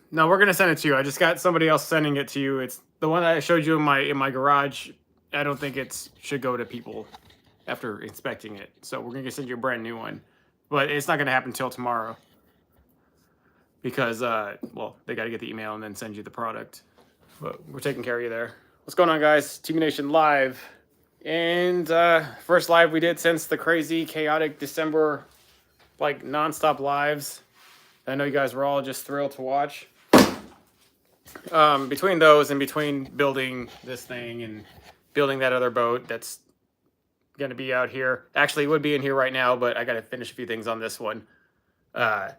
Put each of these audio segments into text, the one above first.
No, we're gonna send it to you. I just got somebody else sending it to you. It's the one that I showed you in my garage. I don't think it should go to people after inspecting it. So we're gonna send you a brand new one, but it's not gonna happen until tomorrow because well, they got to get the email and then send you the product. But we're taking care of you there. What's going on, guys? TBNation live, and first live we did since the crazy, chaotic December, like nonstop lives. I know you guys were all just thrilled to watch. Between those and between building this thing and building that other boat that's going to be out here. Actually, it would be in here right now, but I got to finish a few things on this one. Yeah,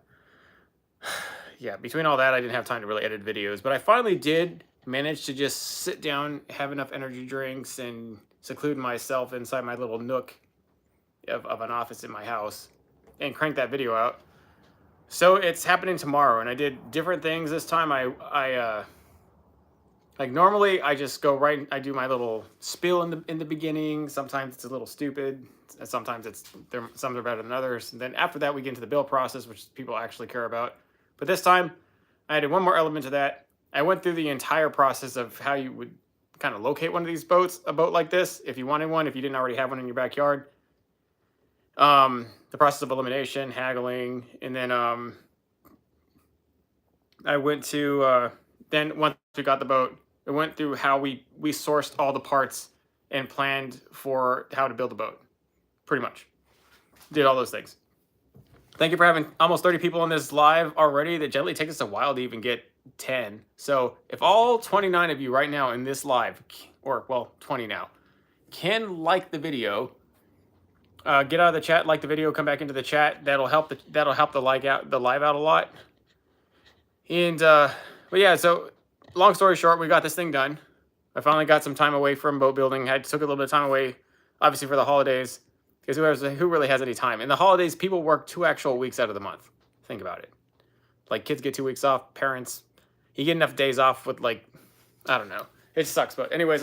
between all that, I didn't have time to really edit videos. But I finally did manage to just sit down, have enough energy drinks, and seclude myself inside my little nook of an office in my house and crank that video out. So it's happening tomorrow, and I did different things this time. Like normally I just go right. I do my little spiel in the beginning. Sometimes it's a little stupid. Sometimes some are better than others. And then after that we get into the build process, which people actually care about. But this time I added one more element to that. I went through the entire process of how you would kind of locate one of these boats, a boat like this, if you wanted one, if you didn't already have one in your backyard. The process of elimination, haggling, and then I went to then once we got the boat, it went through how we sourced all the parts and planned for how to build a boat. Pretty much did all those things. Thank you for having almost 30 people in this live already. That generally takes us a while to even get 10. So if all 29 of you right now in this live, or well 20 now, can like the video, get out of the chat, like the video, come back into the chat. That'll help the live out a lot. And but yeah, so long story short, we got this thing done. I finally got some time away from boat building. I took a little bit of time away, obviously for the holidays, because who really has any time? In the holidays, people work 2 actual weeks out of the month. Think about it. Like kids get 2 weeks off, parents, you get enough days off with like, I don't know. It sucks, but anyways,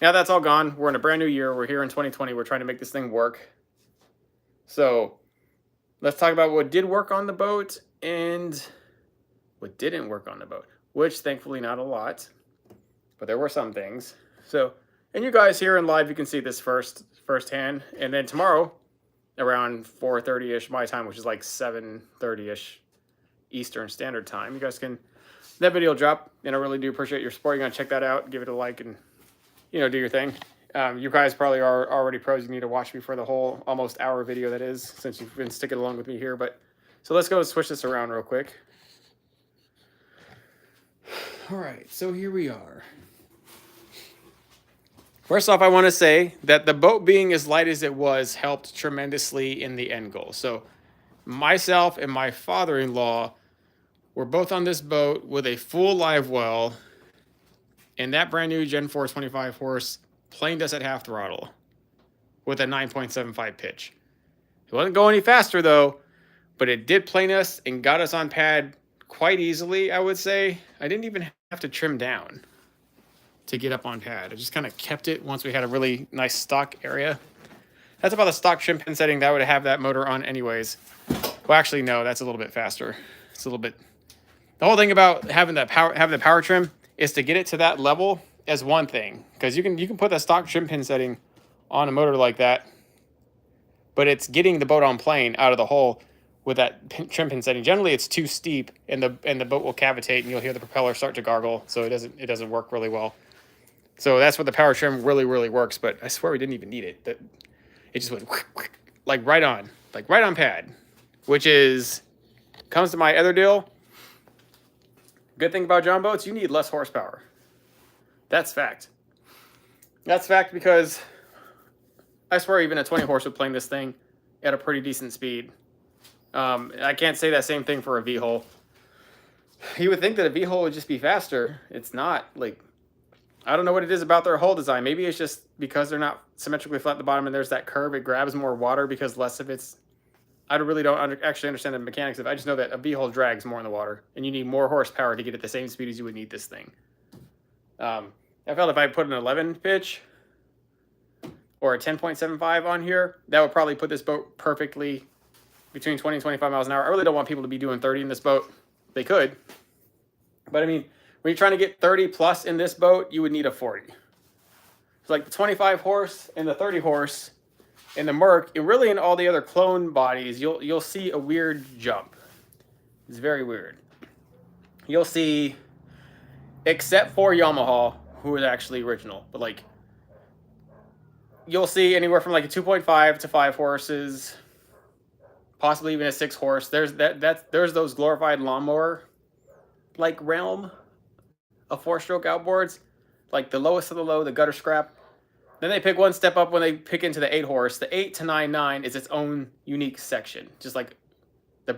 now that's all gone. We're in a brand new year. We're here in 2020. We're trying to make this thing work. So let's talk about what did work on the boat and what didn't work on the boat, which thankfully not a lot, but there were some things. So, and you guys here in live, you can see this firsthand. And then tomorrow around 4:30ish my time, which is like 7:30ish Eastern Standard Time, you guys can, that video will drop, and I really do appreciate your support. You're gonna check that out, give it a like, and do your thing. You guys probably are already pros. You need to watch me for the whole almost hour video that is, since you've been sticking along with me here. But so let's go switch this around real quick. All right, so here we are. First off, I want to say that the boat being as light as it was helped tremendously in the end goal. So myself and my father-in-law were both on this boat with a full live well, and that brand new Gen 4 25 horse planed us at half throttle with a 9.75 pitch. It wasn't going any faster though, but it did plane us and got us on pad quite easily, I would say. I didn't even have to trim down to get up on pad. I just kind of kept it once we had a really nice stock area. That's about the stock trim pin setting that would have that motor on anyways. Well, actually, no, that's a little bit faster. It's a little bit. The whole thing about having the power trim is to get it to that level as one thing, because you can put that stock trim pin setting on a motor like that, but it's getting the boat on plane out of the hole with that trim pin setting. Generally, it's too steep, and the boat will cavitate, and you'll hear the propeller start to gargle. So it doesn't work really well. So that's what the power trim really works. But I swear we didn't even need it. It just went like right on pad, which comes to my other deal. Good thing about John boats, you need less horsepower. That's fact. That's fact, because I swear even a 20 horse would plane this thing at a pretty decent speed. I can't say that same thing for a V-hull. You would think that a V-hull would just be faster. It's not. Like, I don't know what it is about their hull design. Maybe it's just because they're not symmetrically flat at the bottom and there's that curve. It grabs more water because less of it's... I really don't actually understand the mechanics of it. I just know that a V-hull drags more in the water, and you need more horsepower to get at the same speed as you would need this thing. I felt if I put an 11 pitch or a 10.75 on here, that would probably put this boat perfectly between 20 and 25 miles an hour. I really don't want people to be doing 30 in this boat. They could. But I mean, when you're trying to get 30 plus in this boat, you would need a 40. So like the 25 horse and the 30 horse in the Merc, and really in all the other clone bodies, you'll see a weird jump. It's very weird. You'll see, except for Yamaha, who is actually original, but like you'll see anywhere from like a 2.5 to 5 horses, possibly even a 6 horse. There's those glorified lawnmower like realm of 4-stroke outboards, like the lowest of the low, the gutter scrap. Then they pick one step up when they pick into the 8 horse. The 8 to 9.9 is its own unique section, just like the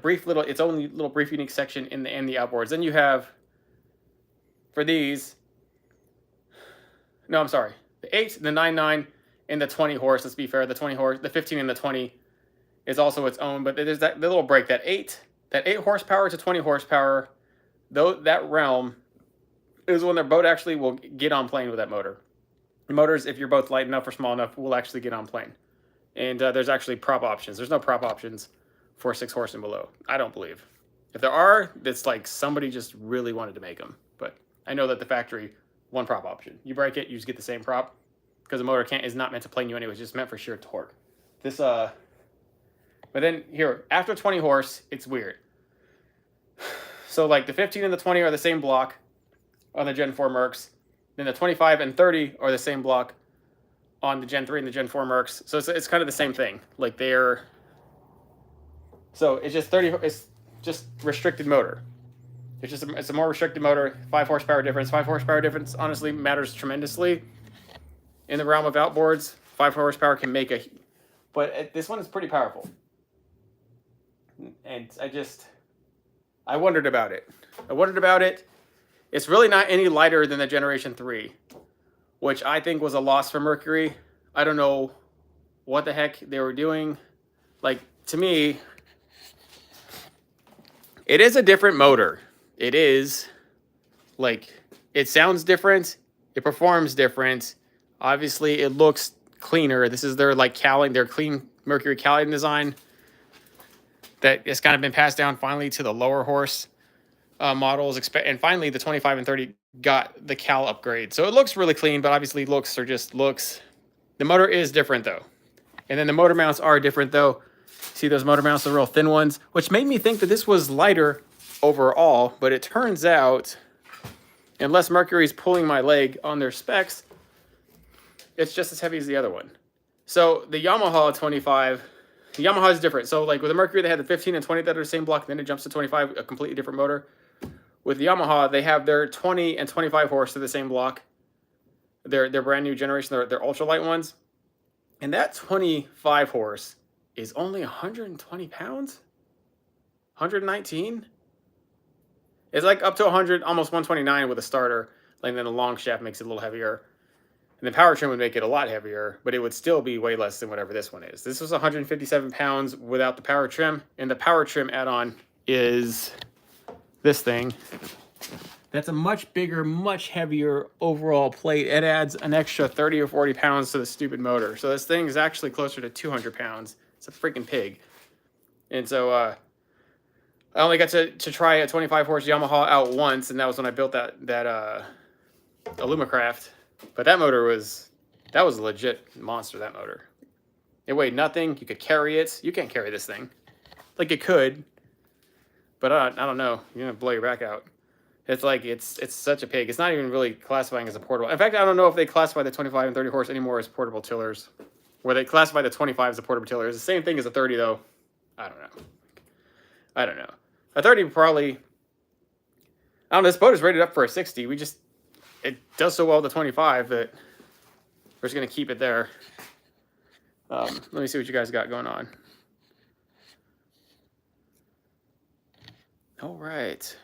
its own little brief unique section in the outboards. Then you have, for these, no, I'm sorry, the 8, the 9.9, and the 20 horse. Let's be fair, the 20 horse, the 15 and the 20 is also its own. But there's that little break, that 8 horsepower to 20 horsepower. Though that realm is when their boat actually will get on plane with that motor. The motors, if you're both light enough or small enough, will actually get on plane. And there's actually prop options. There's no prop options for 6 horse and below, I don't believe. If there are, it's like somebody just really wanted to make them. But I know that the factory, one prop option. You break it, you just get the same prop, because the motor is not meant to plane you anyway. It's just meant for sheer torque. But then here, after 20 horse, it's weird. So like the 15 and the 20 are the same block on the Gen 4 Mercs. Then the 25 and 30 are the same block on the Gen 3 and the Gen 4 Mercs. So it's kind of the same thing. Like so it's just it's just restricted motor. It's a more restricted motor, 5 horsepower difference. 5 horsepower difference honestly matters tremendously in the realm of outboards. 5 horsepower can make but this one is pretty powerful. And I wondered about it. It's really not any lighter than the Generation 3, which I think was a loss for Mercury. I don't know what the heck they were doing. Like, to me, it is a different motor. It is, like, it sounds different. It performs different. Obviously, it looks cleaner. This is their, like, their clean Mercury cowling design that has kind of been passed down finally to the lower horse models, and finally the 25 and 30 got the cal upgrade. So it looks really clean, but obviously looks are just looks. The motor is different though. And then the motor mounts are different though. See those motor mounts, the real thin ones, which made me think that this was lighter overall, but it turns out, unless Mercury's pulling my leg on their specs, it's just as heavy as the other one. So the Yamaha 25, the Yamaha is different. So like with the Mercury, they had the 15 and 20 that are the same block, and then it jumps to 25, a completely different motor. With the Yamaha, they have their 20 and 25 horse to the same block. Their brand new generation, their ultralight ones. And that 25 horse is only 120 pounds? 119? It's like up to 100, almost 129 with a starter. Like then the long shaft makes it a little heavier. And the power trim would make it a lot heavier, but it would still be way less than whatever this one is. This was 157 pounds without the power trim, and the power trim add-on is this thing. That's a much bigger, much heavier overall plate. It adds an extra 30 or 40 pounds to the stupid motor. So this thing is actually closer to 200 pounds. It's a freaking pig. And so I only got to try a 25 horse Yamaha out once, and that was when I built that Illumicraft. But that motor was a legit monster, that motor. It weighed nothing. You could carry it. You can't carry this thing. Like it could, but I don't know. You're going to blow your back out. It's like, it's such a pig. It's not even really classifying as a portable. In fact, I don't know if they classify the 25 and 30 horse anymore as portable tillers, where they classify the 25 as a portable tiller. It's the same thing as a 30 though. I don't know. A 30 probably, I don't know, this boat is rated up for a 60. It does so well with the 25 that we're just going to keep it there. Let me see what you guys got going on. All right.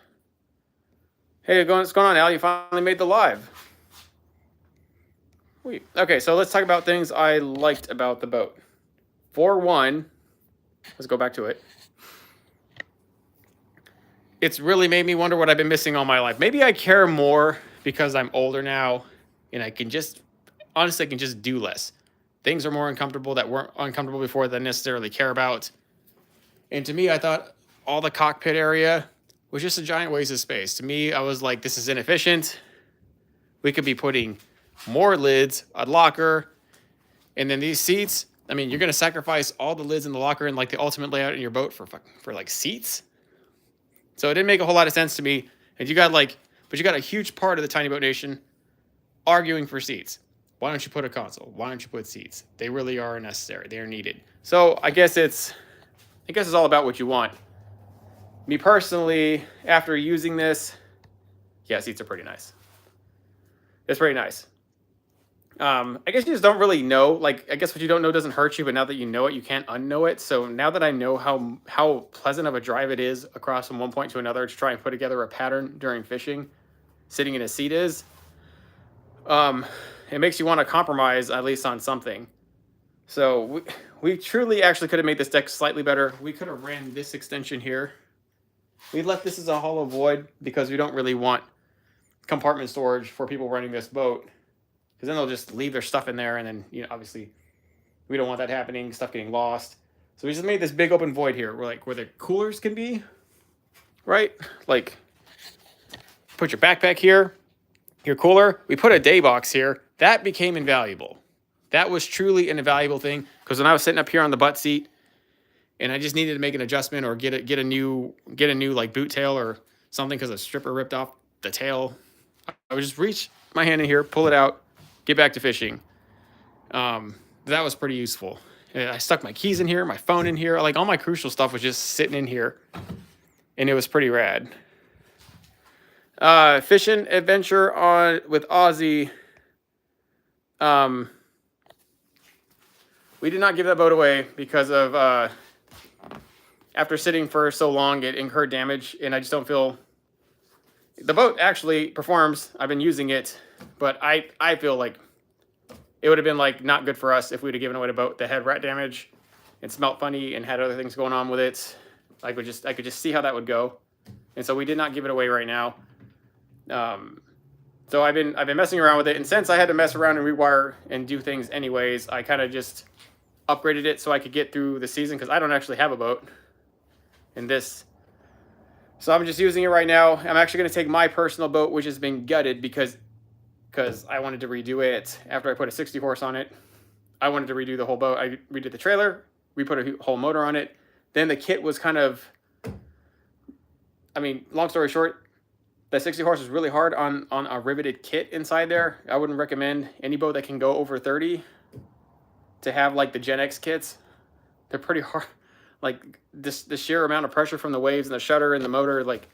Hey, what's going on, Al? You finally made the live. Sweet. Okay, so let's talk about things I liked about the boat. For one, let's go back to it. It's really made me wonder what I've been missing all my life. Maybe I care more because I'm older now, and I can just do less. Things are more uncomfortable that weren't uncomfortable before that I necessarily care about. And to me, I thought all the cockpit area was just a giant waste of space. To me, I was like, this is inefficient. We could be putting more lids, a locker, and then these seats. I mean, you're going to sacrifice all the lids in the locker and like the ultimate layout in your boat for like seats. So it didn't make a whole lot of sense to me. And you got a huge part of the Tiny Boat Nation arguing for seats. Why don't you put a console? Why don't you put seats? They really are necessary. They are needed. So I guess it's all about what you want. Me personally, after using this, yeah, seats are pretty nice. It's pretty nice. I guess you just don't really know. Like, I guess what you don't know doesn't hurt you, but now that you know it, you can't unknow it. So now that I know how pleasant of a drive it is across from one point to another to try and put together a pattern during fishing, sitting in a seat is, it makes you want to compromise at least on something. So we truly actually could have made this deck slightly better. We could have ran this extension here. We left this as a hollow void because we don't really want compartment storage for people running this boat, because then they'll just leave their stuff in there, and then, you know, obviously we don't want that happening, stuff getting lost. So we just made this big open void here where the coolers can be, right? Like, put your backpack here, your cooler. We put a day box here. That became invaluable. That was truly an invaluable thing, because when I was sitting up here on the butt seat and I just needed to make an adjustment or get a new like boot tail or something because a stripper ripped off the tail, I would just reach my hand in here, pull it out, get back to fishing. That was pretty useful. I stuck my keys in here, my phone in here, like all my crucial stuff was just sitting in here, and it was pretty rad. Fishing adventure with Aussie. We did not give that boat away because of after sitting for so long, it incurred damage, and I just don't feel the boat actually performs. I've been using it, but I feel like it would have been like not good for us if we'd have given away a boat that had rat damage and smelt funny and had other things going on with it. I could just see how that would go, and so we did not give it away right now. So I've been messing around with it, and since I had to mess around and rewire and do things anyways, I kind of just upgraded it so I could get through the season, because I don't actually have a boat in this. So I'm just using it right now. I'm actually going to take my personal boat, which has been gutted because I wanted to redo it after I put a 60 horse on it. I wanted to redo the whole boat. I redid the trailer, we put a whole motor on it. Then the kit was kind of, I mean, long story short, the 60 horse is really hard on a riveted kit inside there. I wouldn't recommend any boat that can go over 30 to have like the Gen X kits. They're pretty hard. Like the sheer amount of pressure from the waves and the shutter and the motor, like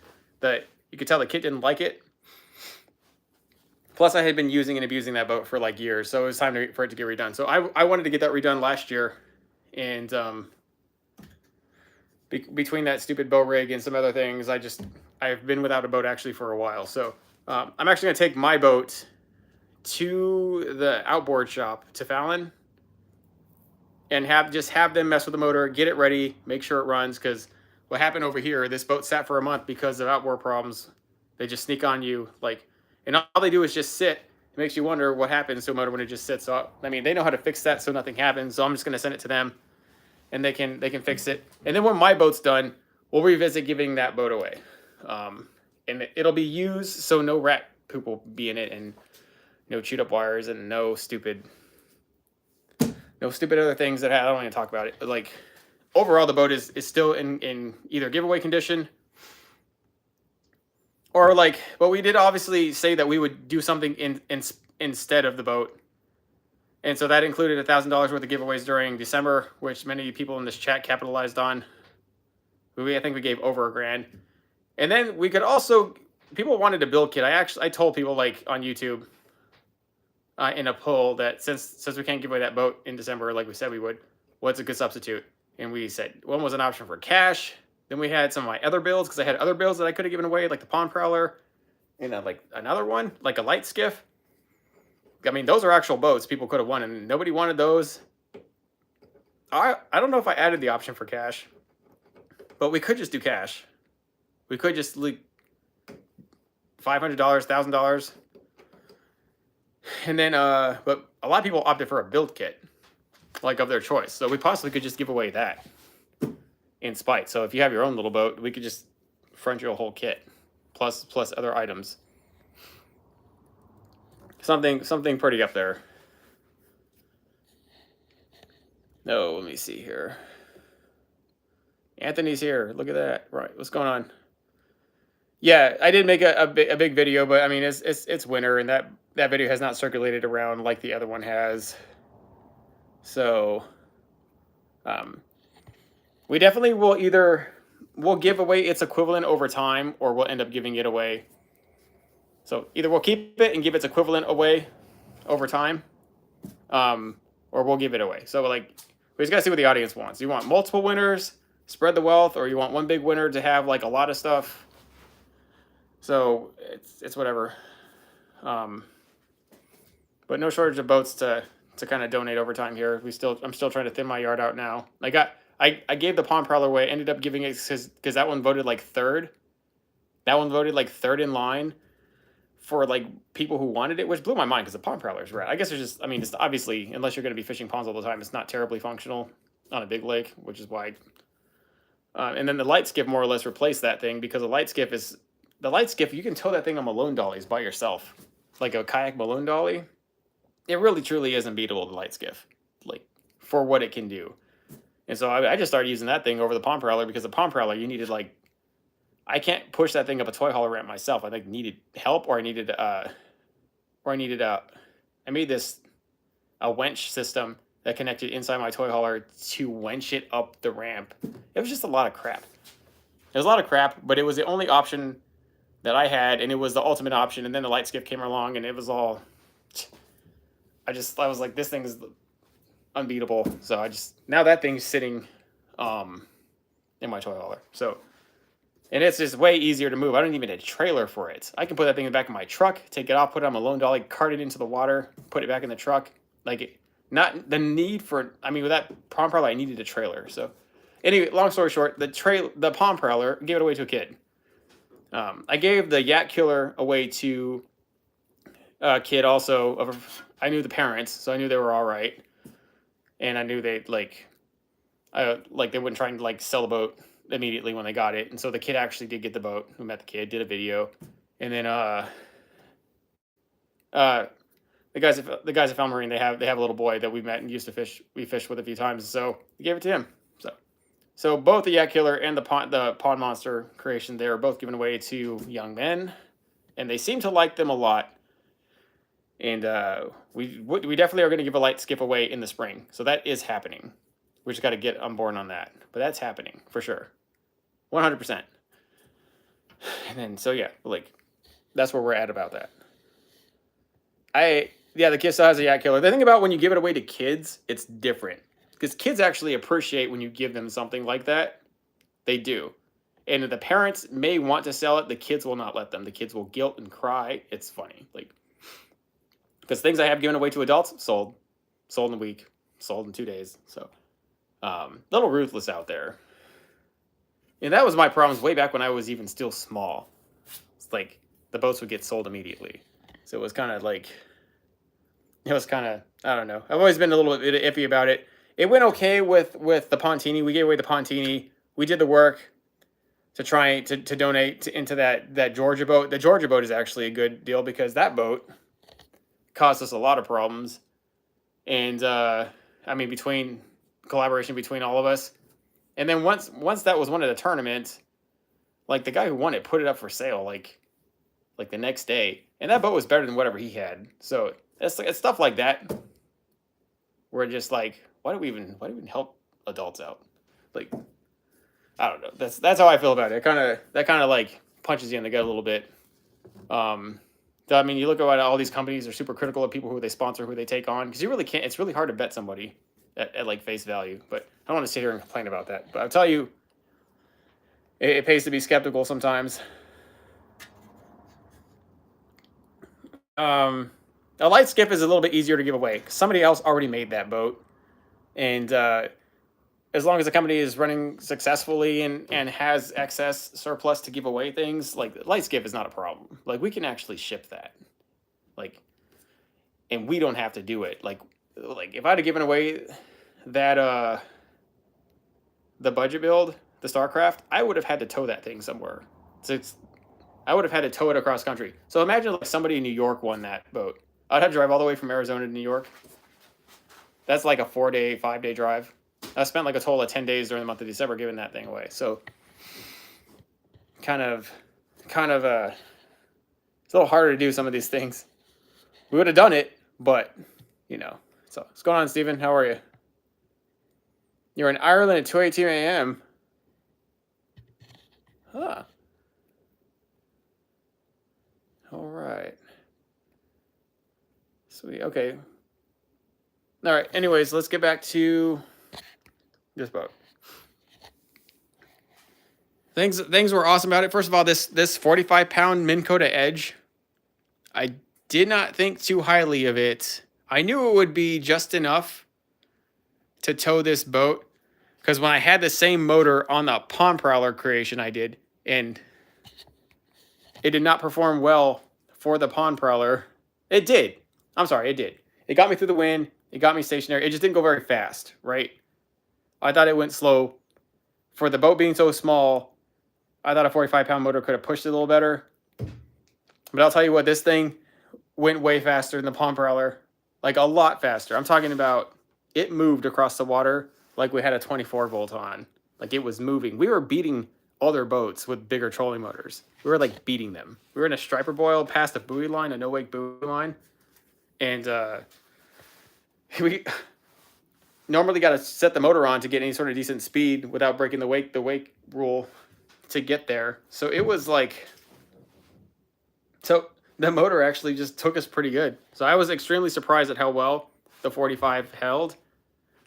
you could tell the kit didn't like it. Plus, I had been using and abusing that boat for like years, so it was time for it to get redone. So I wanted to get that redone last year, and between that stupid bow rig and some other things, I've been without a boat actually for a while. So I'm actually gonna take my boat to the outboard shop to Fallon and have them mess with the motor, get it ready, make sure it runs. Because what happened over here, this boat sat for a month because of outboard problems. They just sneak on you, like, and all they do is just sit. It makes you wonder what happens to a motor when it just sits. So I mean, they know how to fix that so nothing happens. So I'm just gonna send it to them, and they can fix it. And then when my boat's done, we'll revisit giving that boat away, and it'll be used so no rat poop will be in it, and no chewed up wires, and no stupid other things that I don't want to talk about it. But like, overall, the boat is still in either giveaway condition or like, but we did obviously say that we would do something instead of the boat. And so that included $1,000 worth of giveaways during December, which many people in this chat capitalized on. I think we gave over $1,000. And then we could also, people wanted a build kit. I told people like on YouTube, in a poll, that since we can't give away that boat in December like we said we would, what's a good substitute? And we said one was an option for cash. Then we had some of my other builds, because I had other builds that I could have given away, like the Pond Prowler, and like another one, like a light skiff. I mean, those are actual boats people could have won, and nobody wanted those. I don't know if I added the option for cash, but we could just do cash. We could just like $500, $1,000. And then, but a lot of people opted for a build kit, like of their choice. So we possibly could just give away that in spite. So if you have your own little boat, we could just front drill whole kit, plus other items. Something pretty up there. No, let me see here. Anthony's here. Look at that. Right, what's going on? Yeah, I did make a big video, but I mean it's winter, and that video has not circulated around like the other one has. So, we definitely we'll give away its equivalent over time, or we'll end up giving it away. So either we'll keep it and give its equivalent away over time, or we'll give it away. So like, we just gotta see what the audience wants. You want multiple winners, spread the wealth, or you want one big winner to have like a lot of stuff? So it's whatever. But no shortage of boats to kind of donate over time here. I'm still trying to thin my yard out now. I gave the Palm Prowler away. Ended up giving it because that one voted like third. That one voted like third in line for like people who wanted it, which blew my mind because the Palm Prowler is rad. I guess it's obviously, unless you're going to be fishing ponds all the time, it's not terribly functional on a big lake, which is why. And then the light skiff more or less replaced that thing, because the light skiff, you can tow that thing on Malone dollies by yourself, like a kayak Malone dolly. It really truly is unbeatable, the light skiff, like for what it can do. And so I just started using that thing over the Palm Prowler, because the Palm Prowler, you needed like, I can't push that thing up a toy hauler ramp myself. I needed help, or I made this a winch system that connected inside my toy hauler to winch it up the ramp. It was just a lot of crap. It was a lot of crap, but it was the only option that I had, and it was the ultimate option. And then the light skiff came along, and it was all, I was like, this thing is unbeatable. So now that thing's sitting in my toy hauler. So, and it's just way easier to move. I don't even need a trailer for it. I can put that thing in the back of my truck, take it off, put it on my Malone dolly, cart it into the water, put it back in the truck. Not the need for, with that Palm Prowler, I needed a trailer. So anyway, long story short, the Palm Prowler, gave it away to a kid. I gave the Yak Killer away to a kid also. I knew the parents, so I knew they were all right. And I knew they they wouldn't try and sell the boat immediately when they got it. And so the kid actually did get the boat, who met the kid, did a video. And then the guys at Found Marine, they have a little boy that we met and we fished with a few times. So we gave it to him. So both the Yak Killer and the Pond Monster creation, they were both given away to young men, and they seem to like them a lot. And we definitely are going to give a light skiff away in the spring. So that is happening. We just got to get on board on that. But that's happening for sure. 100%. And then, so yeah, that's where we're at about that. The kid still has a Yak Killer. The thing about when you give it away to kids, it's different. Because kids actually appreciate when you give them something like that. They do. And the parents may want to sell it. The kids will not let them. The kids will guilt and cry. It's funny. Because things I have given away to adults, sold in a week, sold in 2 days. So, little ruthless out there. And that was my problems way back when I was even still small. It's the boats would get sold immediately. So it was kind of I don't know. I've always been a little bit iffy about it. It went okay with the Pontini. We gave away the Pontini. We did the work to try to donate into that Georgia boat. The Georgia boat is actually a good deal, because that boat caused us a lot of problems. And between collaboration between all of us. And then once that was won at a tournament, the guy who won it put it up for sale the next day, and that boat was better than whatever he had. So it's stuff like that. We're just why do we even help adults out? I don't know. That's how I feel about it. That kind of punches you in the gut a little bit. You look at all these companies are super critical of people who they sponsor, who they take on, because you really can't. It's really hard to bet somebody at face value. But I don't want to sit here and complain about that. But I'll tell you, it pays to be skeptical sometimes. A light skiff is a little bit easier to give away, because somebody else already made that boat. And as long as the company is running successfully and has excess surplus to give away things, light skiff is not a problem. We can actually ship that. And we don't have to do it. If I'd have given away that the budget build, the Starcraft, I would have had to tow that thing somewhere. I would have had to tow it across country. So imagine like somebody in New York won that boat. I'd have to drive all the way from Arizona to New York. That's like a 4-day, 5-day drive. I spent like a total of 10 days during the month of December giving that thing away. So kind of it's a little harder to do some of these things. We would have done it, but you know. So what's going on, Stephen? How are you? You're in Ireland at 2:18 a.m. Huh. All right. Sweet. Okay. All right. Anyways, let's get back to this boat. Things were awesome about it. First of all, this 45-pound Minn Kota Edge, I did not think too highly of it. I knew it would be just enough to tow this boat, because when I had the same motor on the Pond Prowler creation I did, and it did not perform well for the Pond Prowler. It did. I'm sorry, it did. It got me through the wind. It got me stationary. It just didn't go very fast, right? I thought it went slow. For the boat being so small, I thought a 45-pound motor could have pushed it a little better. But I'll tell you what, this thing went way faster than the Pond Prowler. Like a lot faster. I'm talking about it moved across the water like we had a 24-volt on. Like it was moving. We were beating other boats with bigger trolling motors. We were like beating them. We were in a striper boil past a buoy line, a no-wake buoy line. And we normally got to set the motor on to get any sort of decent speed without breaking the wake rule to get there. So it was like, so the motor actually just took us pretty good. So I was extremely surprised at how well the 45 held.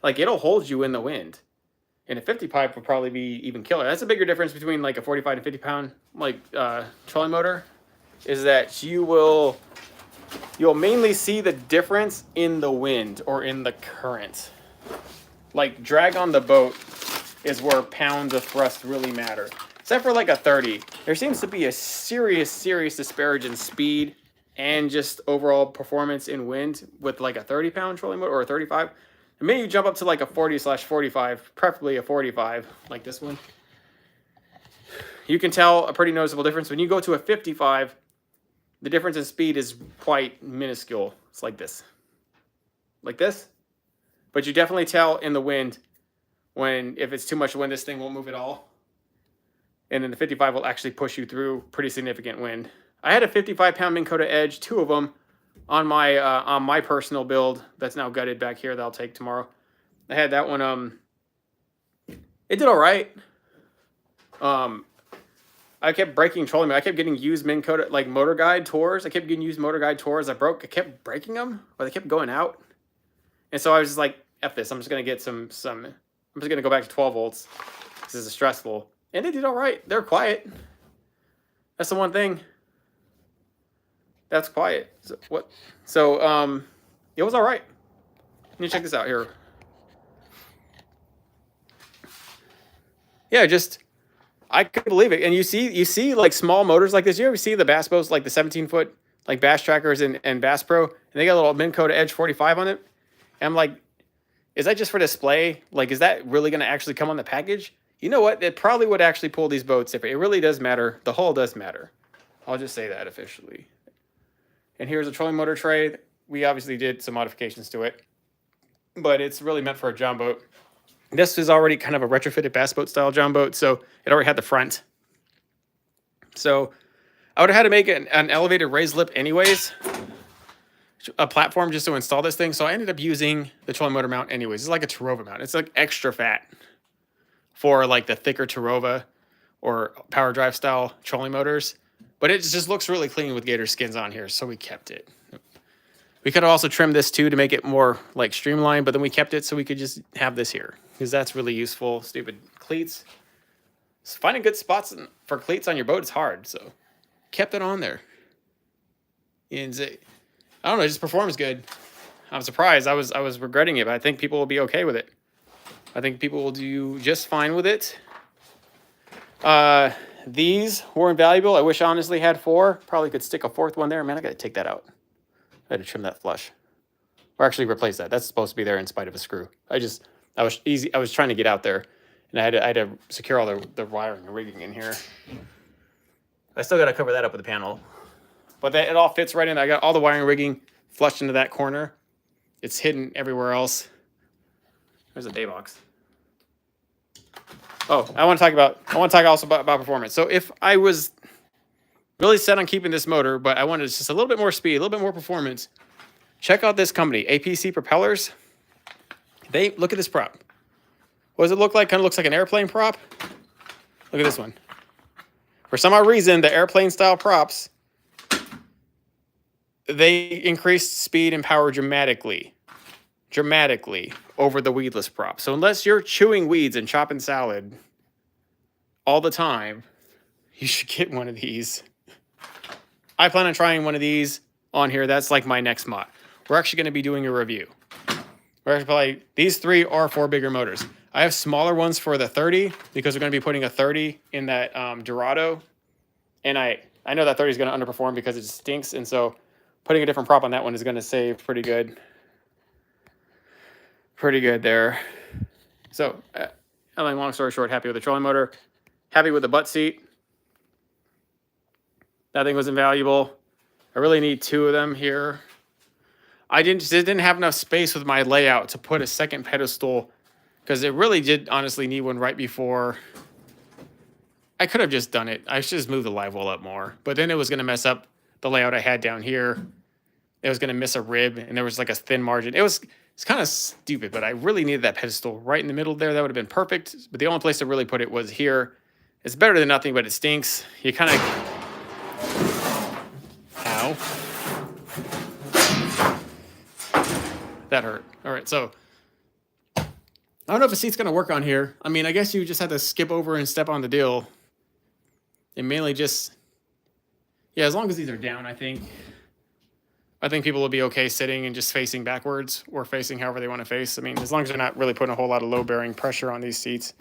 Like it'll hold you in the wind. And a 55 would probably be even killer. That's a bigger difference between like a 45 to 50 pound like trolling motor, is that you'll mainly see the difference in the wind or in the current. Like drag on the boat is where pounds of thrust really matter. Except for like a 30. There seems to be a serious disparage in speed and just overall performance in wind with like a 30-pound trolling motor or a 35. The minute you jump up to like a 40/45, preferably a 45 like this one, you can tell a pretty noticeable difference. When you go to a 55, the difference in speed is quite minuscule. It's like this. Like this. But you definitely tell in the wind when, if it's too much wind, this thing won't move at all. And then the 55 will actually push you through pretty significant wind. I had a 55-pound Minn Kota Edge, 2 of them, on my personal build that's now gutted back here that I'll take tomorrow. I had that one. It did all right. I kept breaking trolling. I kept getting used Minn Kota like motor guide tours. I kept getting used motor guide tours. I kept breaking them, but they kept going out. And so I was just like, F this. I'm just gonna get some. I'm just gonna go back to 12 volts. This is stressful. And they did all right. They're quiet. That's the one thing. That's quiet. So what? So it was all right. Let me check this out here. Yeah, just I couldn't believe it. And you see like small motors like this. You ever see the bass boats like the 17-foot like Bass Trackers and Bass Pro, and they got a little Minn Kota Edge 45 on it. And I'm like, is that just for display? Like, is that really going to actually come on the package? You know what? It probably would actually pull these boats different. It really does matter. The hull does matter. I'll just say that officially. And here's a trolling motor tray. We obviously did some modifications to it, but it's really meant for a john boat. This is already kind of a retrofitted bass boat style john boat, so it already had the front. So I would have had to make an elevated raised lip anyways, a platform just to install this thing. So I ended up using the trolling motor mount anyways. It's like a Tarova mount. It's like extra fat for like the thicker Tarova or power drive style trolling motors. But it just looks really clean with gator skins on here, so we kept it. We could have also trimmed this too to make it more like streamlined, but then we kept it so we could just have this here because that's really useful. Stupid cleats. So finding good spots for cleats on your boat is hard, so kept it on there. And I don't know, it just performs good. I'm surprised. I was regretting it, but I think people will be okay with it. I think people will do just fine with it. These were invaluable. I wish I honestly had 4. Probably could stick a 4th one there. Man, I gotta take that out. I had to trim that flush. Or actually replace that. That's supposed to be there in spite of a screw. I was trying to get out there, and I had to secure all the wiring and rigging in here. I still got to cover that up with the panel. But it all fits right in. I got all the wiring rigging flushed into that corner. It's hidden everywhere else. There's a day box. Oh, I want to talk also about performance. So if I was really set on keeping this motor, but I wanted just a little bit more speed, a little bit more performance, check out this company, APC Propellers. Look at this prop. What does it look like? Kind of looks like an airplane prop. Look at this one. For some odd reason, the airplane style props, they increase speed and power dramatically over the weedless prop. So unless you're chewing weeds and chopping salad all the time, you should get one of these. I plan on trying one of these on here. That's like my next mod. We're actually going to be doing a review. These three are for bigger motors. I have smaller ones for the 30 because we're going to be putting a 30 in that Dorado. And I know that 30 is going to underperform because it stinks. And so putting a different prop on that one is going to save pretty good. Pretty good there. So, long story short, happy with the trolling motor. Happy with the butt seat. That thing was invaluable. I really need two of them here. I didn't have enough space with my layout to put a second pedestal because it really did honestly need one right before. I could have just done it. I should just move the live well up more, but then it was going to mess up the layout I had down here. It was going to miss a rib and there was like a thin margin. It's kind of stupid, but I really needed that pedestal right in the middle there. That would have been perfect. But the only place to really put it was here. It's better than nothing, but it stinks. You kind of, ow. That hurt. All right, so I don't know if a seat's going to work on here. I mean, I guess you just have to skip over and step on the deal. And mainly just, yeah, as long as these are down, I think people will be okay sitting and just facing backwards or facing however they want to face. I mean, as long as they're not really putting a whole lot of low-bearing pressure on these seats.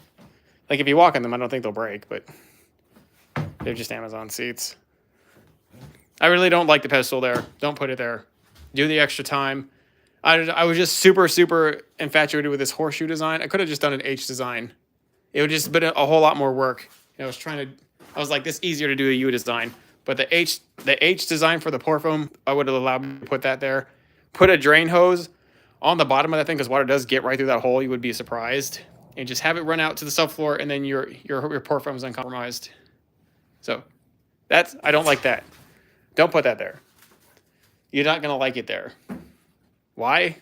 Like, if you walk on them, I don't think they'll break, but they're just Amazon seats. I really don't like the pedestal there. Don't put it there. Do the extra time. I was just super, super infatuated with this horseshoe design. I could have just done an H design. It would just been a whole lot more work. I was like, this easier to do a U design. But the H design for the pour foam, I would have allowed me to put that there. Put a drain hose on the bottom of that thing because water does get right through that hole. You would be surprised. And just have it run out to the subfloor, and then your pour foam is uncompromised. So I don't like that. Don't put that there. You're not going to like it there. Why?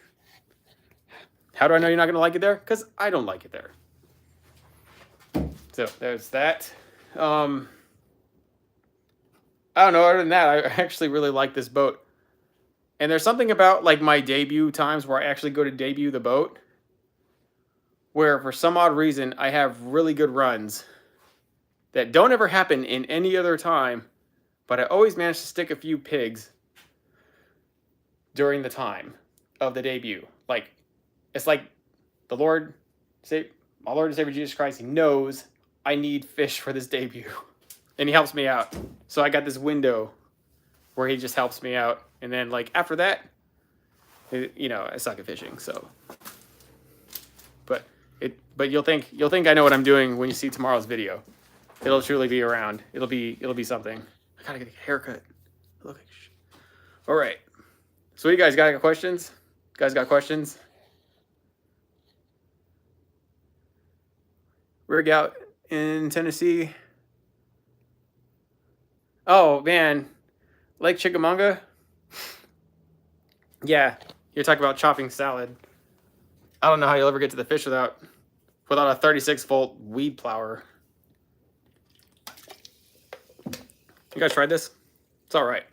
How do I know you're not going to like it there? Because I don't like it there. So there's that. I don't know. Other than that, I actually really like this boat. And there's something about like my debut times where I actually go to debut the boat, where for some odd reason I have really good runs that don't ever happen in any other time, but I always manage to stick a few pigs during the time of the debut. Like, it's like my Lord and Savior Jesus Christ, he knows I need fish for this debut. And he helps me out. So I got this window where he just helps me out. And then like after that, I suck at fishing. So, but you'll think I know what I'm doing when you see tomorrow's video. It'll truly be around. It'll be something. I gotta get a haircut. Look. All right. So what do you guys got questions? You guys got questions? Rig out in Tennessee. Oh man, Lake Chickamauga. Yeah, you're talking about chopping salad. I don't know how you'll ever get to the fish without a 36-volt weed plower. You guys tried this? It's all right.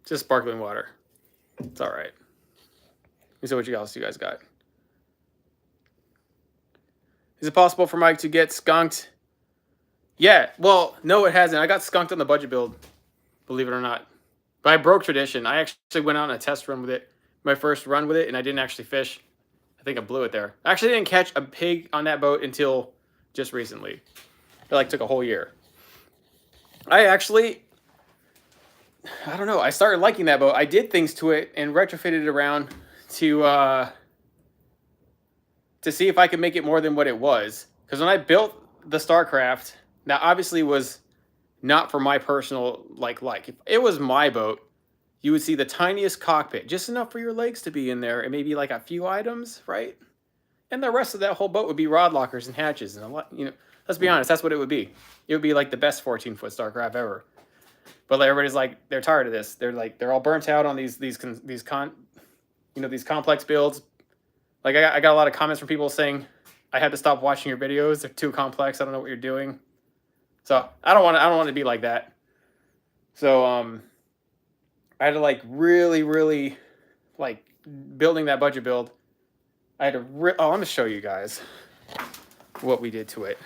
Just sparkling water. It's all right. Let me see what else you guys got. Is it possible for Mike to get skunked? Yeah, well, no, it hasn't. I got skunked on the budget build, believe it or not. But I broke tradition. I actually went out on a test run with it, my first run with it, and I didn't actually fish. I think I blew it there. I actually didn't catch a pig on that boat until just recently. It like took a whole year. I don't know. I started liking that boat. I did things to it and retrofitted it around to see if I could make it more than what it was. Because when I built the StarCraft, that obviously was not for my personal like. If it was my boat, you would see the tiniest cockpit, just enough for your legs to be in there, and maybe like a few items, right? And the rest of that whole boat would be rod lockers and hatches and a lot. Let's be honest, that's what it would be. It would be like the best 14-foot Starcraft ever. But like, everybody's like, they're tired of this. They're all burnt out on these complex builds. Like I got a lot of comments from people saying I had to stop watching your videos. They're too complex. I don't know what you're doing. So I don't want to be like that. So I had to like really like building that budget build. I had to I'm gonna show you guys what we did to it.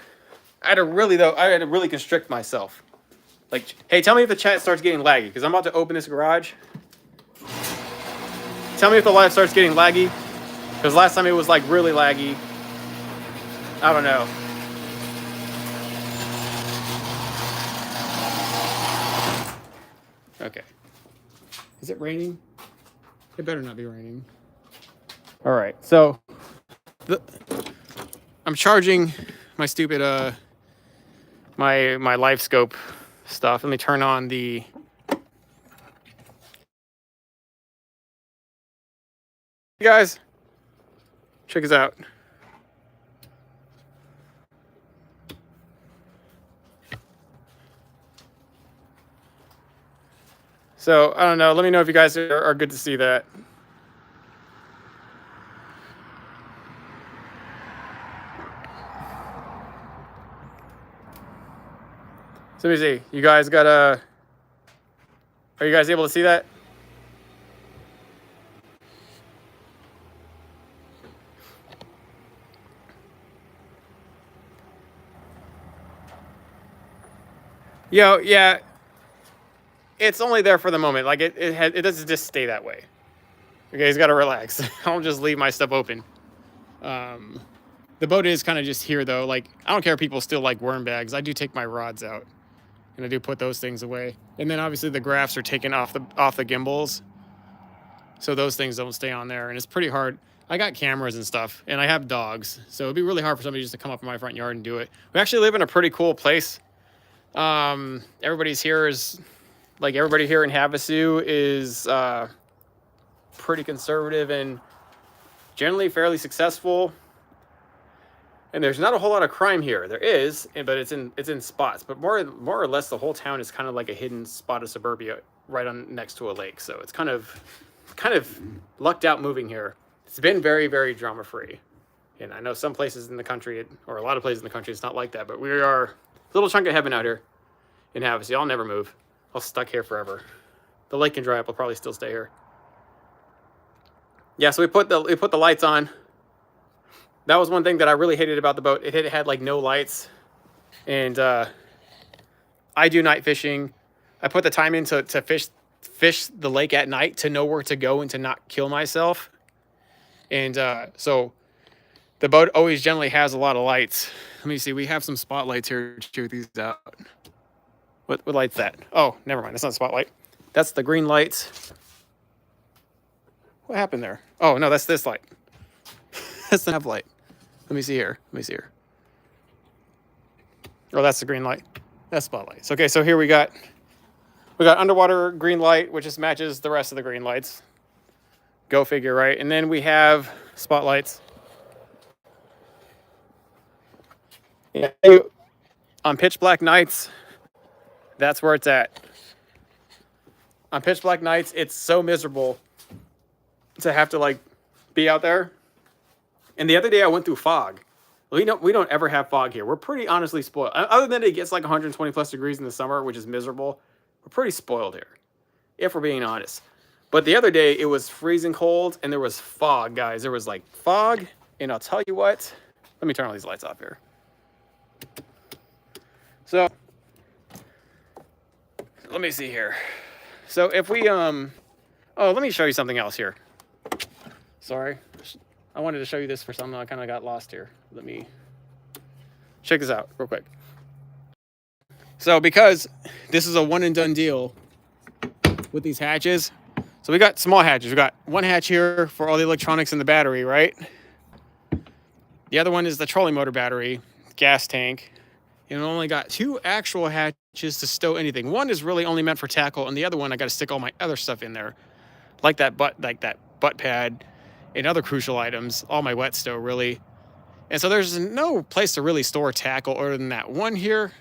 I had to really constrict myself. Like, hey, tell me if the chat starts getting laggy, because I'm about to open this garage. Tell me if the live starts getting laggy, because last time it was like really laggy. I don't know. Okay. Is it raining? It better not be raining. All right, so I'm charging my stupid my live scope stuff. Let me turn on the guys. Check this out. So I don't know. Let me know if you guys are good to see that. So let me see. You guys got are you guys able to see that? Yo, yeah. It's only there for the moment. Like it doesn't just stay that way. Okay, he's got to relax. I don't just leave my stuff open. The boat is kind of just here though. Like I don't care if people still like worm bags. I do take my rods out, and I do put those things away. And then obviously the graphs are taken off the gimbals, so those things don't stay on there. And it's pretty hard. I got cameras and stuff, and I have dogs, so it'd be really hard for somebody just to come up in my front yard and do it. We actually live in a pretty cool place. Everybody here in Havasu is pretty conservative and generally fairly successful. And there's not a whole lot of crime here. There is, but it's in spots. But more or less, the whole town is kind of like a hidden spot of suburbia right on next to a lake. So it's kind of lucked out moving here. It's been very, very drama free. And I know some places in the country, or a lot of places in the country, it's not like that. But we are a little chunk of heaven out here in Havasu. I'll never move. I'll stuck here forever. The lake can dry up. I'll probably still stay here. Yeah, so we put the lights on. That was one thing that I really hated about the boat. It had like no lights, and I do night fishing. I put the time in to fish the lake at night to know where to go and to not kill myself. And so the boat always generally has a lot of lights. Let me see. We have some spotlights here to check these out. What light's that? Oh, never mind. That's not a spotlight. That's the green lights. What happened there? Oh no, that's this light. That's the nav light. Let me see here. Oh, that's the green light. That's spotlights. Okay, so here we got underwater green light, which just matches the rest of the green lights. Go figure, right? And then we have spotlights. Yeah, on pitch black nights, that's where it's at. On pitch black nights, it's so miserable to have to like be out there. And the other day I went through fog. We don't ever have fog here. We're pretty honestly spoiled. Other than it gets like 120 plus degrees in the summer, which is miserable, we're pretty spoiled here, if we're being honest. But the other day it was freezing cold and there was fog, guys. There was like fog, and I'll tell you what. Let me turn all these lights off here. So let me see here. So if we let me show you something else here. Sorry. I wanted to show you this for something. I kind of got lost here. Let me check this out real quick. So because this is a one and done deal with these hatches, so we got small hatches. We got one hatch here for all the electronics and the battery, right? The other one is the trolling motor battery, gas tank. And I only got 2 actual hatches to stow anything. One is really only meant for tackle, and the other one I got to stick all my other stuff in there, like that butt pad and other crucial items, all my wet stow really. And so there's no place to really store tackle other than that one here,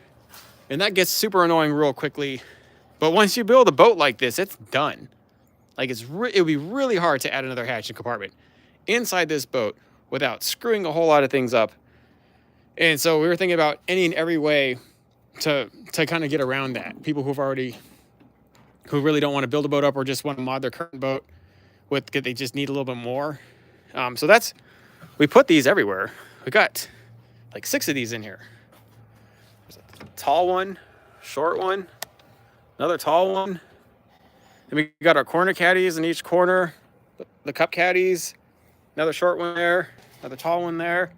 and that gets super annoying real quickly. But once you build a boat like this, it's done. Like it would be really hard to add another hatching compartment inside this boat without screwing a whole lot of things up. And so we were thinking about any and every way to kind of get around that. People who really don't want to build a boat up or just want to mod their current boat they just need a little bit more. So we put these everywhere. We got like 6 of these in here. There's a tall one, short one, another tall one. And we got our corner caddies in each corner, the cup caddies, another short one there, another tall one there.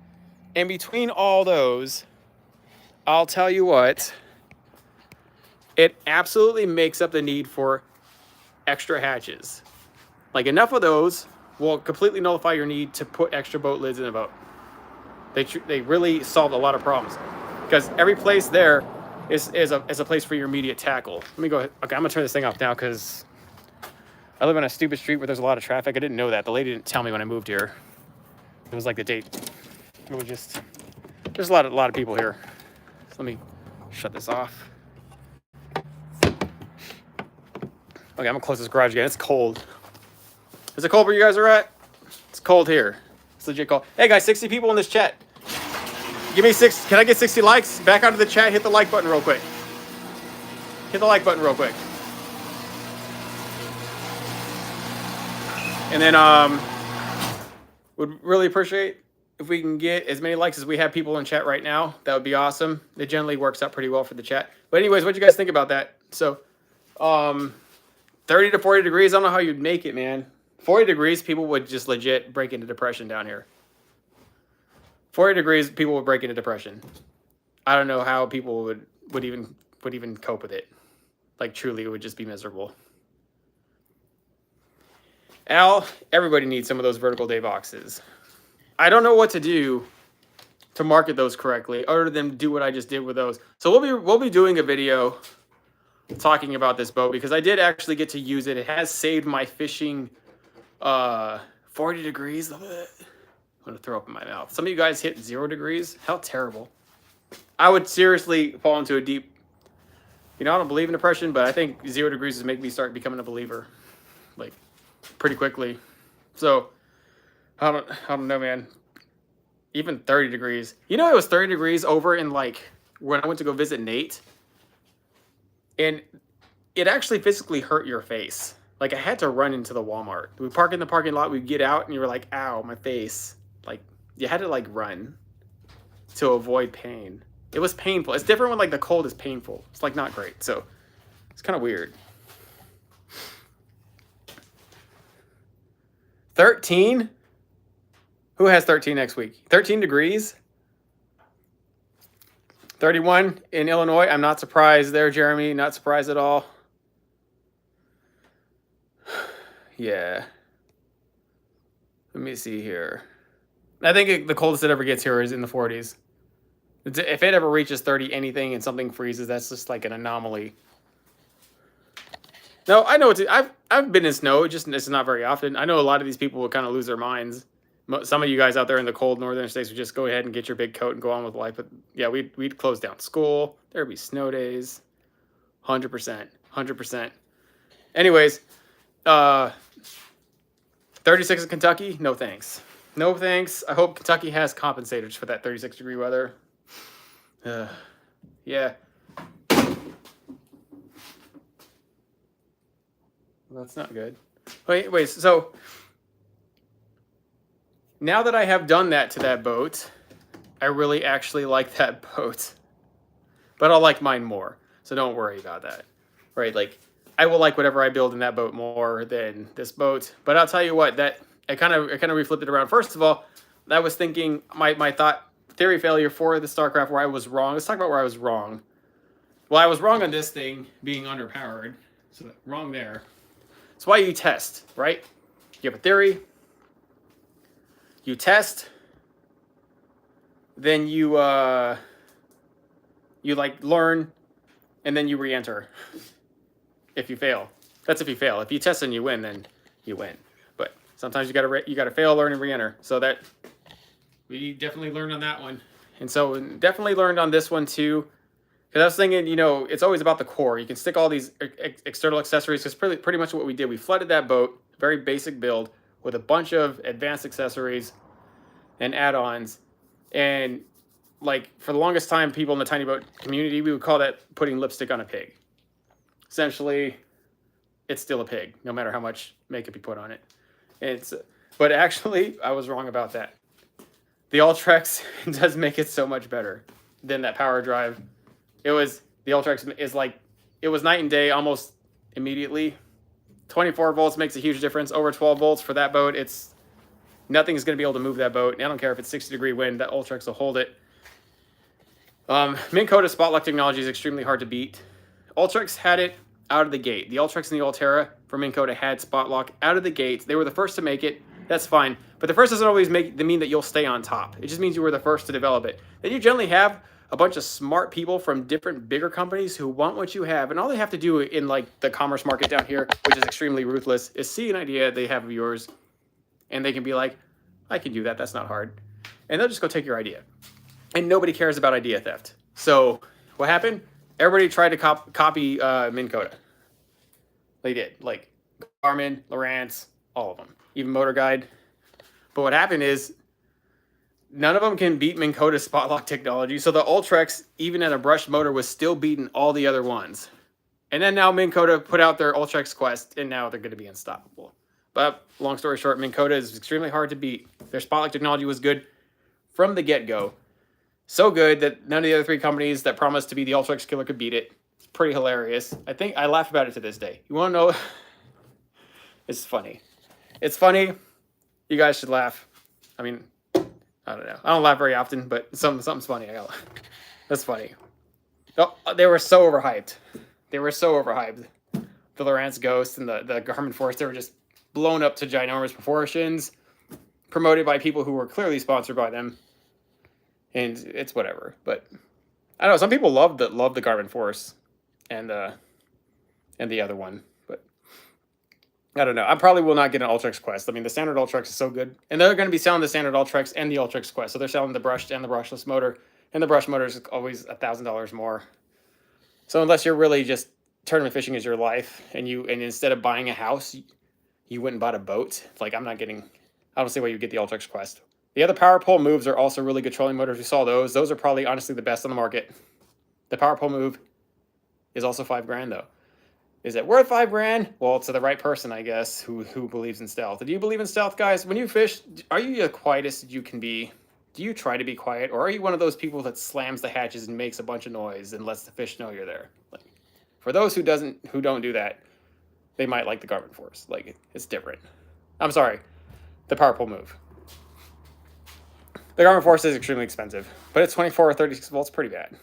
And between all those, I'll tell you what, it absolutely makes up the need for extra hatches. Like enough of those will completely nullify your need to put extra boat lids in a boat. They really solved a lot of problems because every place there is a place for your immediate tackle. Let me go ahead. Okay, I'm gonna turn this thing off now because I live on a stupid street where there's a lot of traffic. I didn't know that. The lady didn't tell me when I moved here. It was like the date. It was just, there's a lot of people here. So let me shut this off. Okay, I'm gonna close this garage again. It's cold. Is it cold where you guys are at? It's cold here. It's legit cold. Hey guys, 60 people in this chat. Give me 6. Can I get 60 likes? Back out of the chat. Hit the like button real quick. Hit the like button real quick. And then would really appreciate if we can get as many likes as we have people in chat right now. That would be awesome. It generally works out pretty well for the chat. But anyways, what do you guys think about that? So 30 to 40 degrees. I don't know how you'd make it, man. 40 degrees, people would just legit break into depression down here. 40 degrees, people would break into depression. I don't know how people would even cope with it. Like truly, it would just be miserable. Al, everybody needs some of those vertical day boxes. I don't know what to do to market those correctly, other than do what I just did with those. So we'll be doing a video talking about this boat because I did actually get to use it. It has saved my fishing 40 degrees. I'm gonna throw up in my mouth. Some of you guys hit 0 degrees. How terrible. I would seriously fall into a deep, I don't believe in depression, but I think 0 degrees would make me start becoming a believer like pretty quickly. So I don't know, man. Even 30 degrees. It was 30 degrees over in like when I went to go visit Nate. And it actually physically hurt your face. Like I had to run into the Walmart. We park in the parking lot, we get out, and you were like, ow, my face. Like you had to like run to avoid pain. It was painful. It's different when like the cold is painful. It's like not great. So it's kind of weird. 13? Who has 13 next week? 13 degrees? 31 in Illinois. I'm not surprised there, Jeremy. Not surprised at all. Yeah. Let me see here. I think the coldest it ever gets here is in the 40s. If it ever reaches 30 anything and something freezes, that's just like an anomaly. No, I know I've been in snow, it's not very often. I know a lot of these people will kind of lose their minds. Some of you guys out there in the cold northern states would just go ahead and get your big coat and go on with life. But yeah, we'd close down school. There'd be snow days. 100%. Anyways, 36 in Kentucky, no thanks. No thanks. I hope Kentucky has compensators for that 36 degree weather. Yeah. Well, that's not good. Wait, so now that I have done that to that boat, I really actually like that boat. But I'll like mine more. So don't worry about that. Right? Like I will like whatever I build in that boat more than this boat. But I'll tell you what, that I kind of reflipped it around. First of all, I was thinking my thought theory failure for the StarCraft where I was wrong. Let's talk about where I was wrong. Well, I was wrong on this thing being underpowered. So wrong there. It's why you test, right? You have a theory. You test. Then you You like learn, and then you re-enter. If you fail, that's if you fail. If you test and you win, then you win. But sometimes you gotta fail, learn, and re-enter. So that we definitely learned on that one, and so definitely learned on this one too. Because I was thinking, you know, it's always about the core. You can stick all these external accessories. Because pretty much what we did, we flooded that boat, very basic build, with a bunch of advanced accessories and add-ons. And like for the longest time, people in the tiny boat community, we would call that putting lipstick on a pig. Essentially, it's still a pig, no matter how much makeup you put on it. But actually, I was wrong about that. The Ultrex does make it so much better than that power drive. The Ultrex is like, it was night and day almost immediately. 24 volts makes a huge difference. Over 12 volts for that boat, nothing's going to be able to move that boat. I don't care if it's 60-degree wind, that Ultrex will hold it. Minn Kota spot lock technology is extremely hard to beat. Ultrex had it out of the gate. The Ultrex and the Ulterra from Minn Kota had spot lock out of the gate. They were the first to make it. That's fine. But the first doesn't always mean that you'll stay on top. It just means you were the first to develop it. Then you generally have a bunch of smart people from different bigger companies who want what you have, and all they have to do in like the commerce market down here, which is extremely ruthless, is see an idea they have of yours, and they can be like, I can do that, that's not hard. And they'll just go take your idea. And nobody cares about idea theft. So what happened? Everybody tried to copy Minn Kota. They did, like Garmin, Lowrance, all of them, even Motor Guide. But what happened is, none of them can beat Minn Kota's spot lock technology. So the Ultrex, even at a brushed motor, was still beating all the other ones. And then now Minn Kota put out their Ultrex Quest, and now they're going to be unstoppable. But long story short, Minn Kota is extremely hard to beat. Their spot lock technology was good from the get-go. So good that none of the other three companies that promised to be the Ultrex killer could beat it. It's pretty hilarious. I think I laugh about it to this day. You want to know? It's funny. It's funny. You guys should laugh. I mean, I don't know. I don't laugh very often, but something's funny. That's funny. Oh, they were so overhyped. The Lowrance Ghost and the Garmin Force, they were just blown up to ginormous proportions, promoted by people who were clearly sponsored by them. And it's whatever. But I don't know. Some people love the Garmin Force and the other one. But I don't know. I probably will not get an Ultrex Quest. I mean, the standard Ultrex is so good. And they're going to be selling the standard Ultrex and the Ultrex Quest. So they're selling the brushed and the brushless motor. And the brush motor is always $1,000 more. So unless you're really just tournament fishing is your life, and instead of buying a house, you went and bought a boat. Like, I don't see why you get the Ultrex Quest. The other power pole moves are also really good trolling motors. We saw those. Those are probably honestly the best on the market. The power pole move is also $5,000 though. Is it worth $5,000? Well, to the right person, I guess, who believes in stealth. Do you believe in stealth, guys? When you fish, are you the quietest you can be? Do you try to be quiet, or are you one of those people that slams the hatches and makes a bunch of noise and lets the fish know you're there? Like, for those who don't do that, they might like the Garmin Force. Like, it's different. I'm sorry, the power pole move. The Garmin Force is extremely expensive, but it's 24 or 36 volts, pretty bad.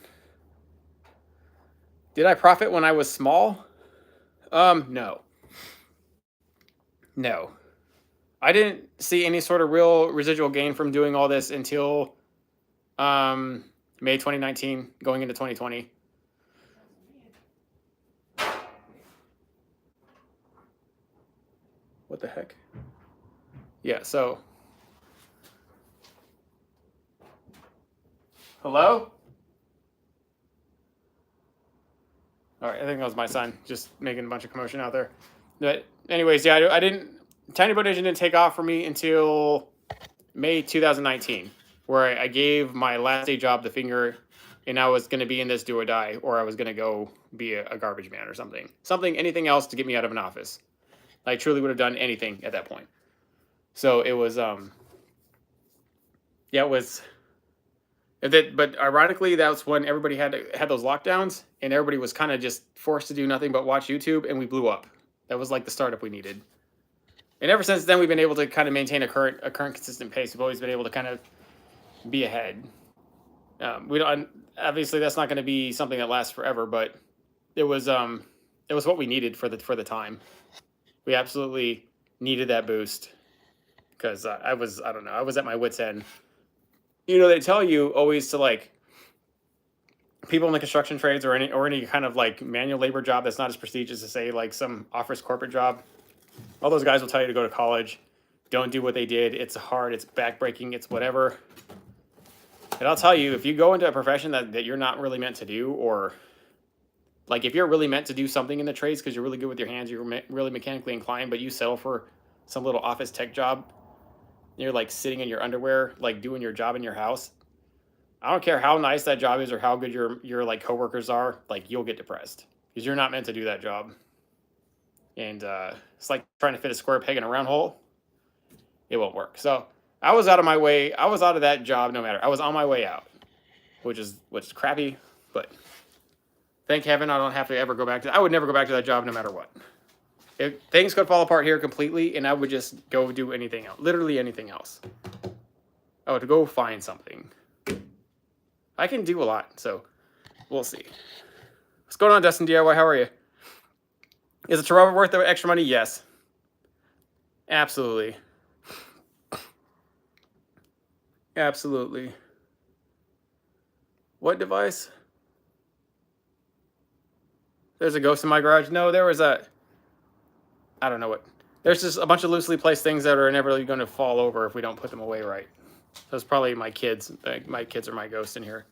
Did I profit when I was small? No. No. I didn't see any sort of real residual gain from doing all this until May 2019, going into 2020. What the heck? Yeah, so... Hello? All right, I think that was my son just making a bunch of commotion out there. But anyways, yeah, Tiny Boat Nation didn't take off for me until May 2019, where I gave my last day job the finger, and I was going to be in this do or die, or I was going to go be a garbage man or something. Anything else to get me out of an office. I truly would have done anything at that point. So it was, yeah, it was... But ironically, that's when everybody had those lockdowns, and everybody was kind of just forced to do nothing but watch YouTube, and we blew up. That was like the startup we needed. And ever since then, we've been able to kind of maintain a current consistent pace. We've always been able to kind of be ahead. Obviously that's not going to be something that lasts forever, but it was what we needed for the time. We absolutely needed that boost because I was at my wit's end. You know, they tell you always to, like, people in the construction trades or any kind of like manual labor job that's not as prestigious as say like some office corporate job, all those guys will tell you to go to college. Don't do what they did. It's hard. It's backbreaking. It's whatever. And I'll tell you, if you go into a profession that you're not really meant to do, or like if you're really meant to do something in the trades because you're really good with your hands, you're really mechanically inclined, but you settle for some little office tech job, you're like sitting in your underwear, like doing your job in your house. I don't care how nice that job is or how good your like coworkers are, like you'll get depressed because you're not meant to do that job. And it's like trying to fit a square peg in a round hole. It won't work. So I was out of my way. I was out of that job no matter. I was on my way out, which is crappy, but thank heaven I don't have to ever go back to. I would never go back to that job no matter what. If things could fall apart here completely, and I would just go do anything else, literally anything else. I would go find something. I can do a lot, so we'll see. What's going on, Dustin DIY? How are you? Is a Terrova worth the extra money? Yes. Absolutely. Absolutely. What device? There's a ghost in my garage. No, there was a... I don't know what. There's just a bunch of loosely placed things that are never really going to fall over if we don't put them away right. That's probably my kids. My kids are my ghost in here.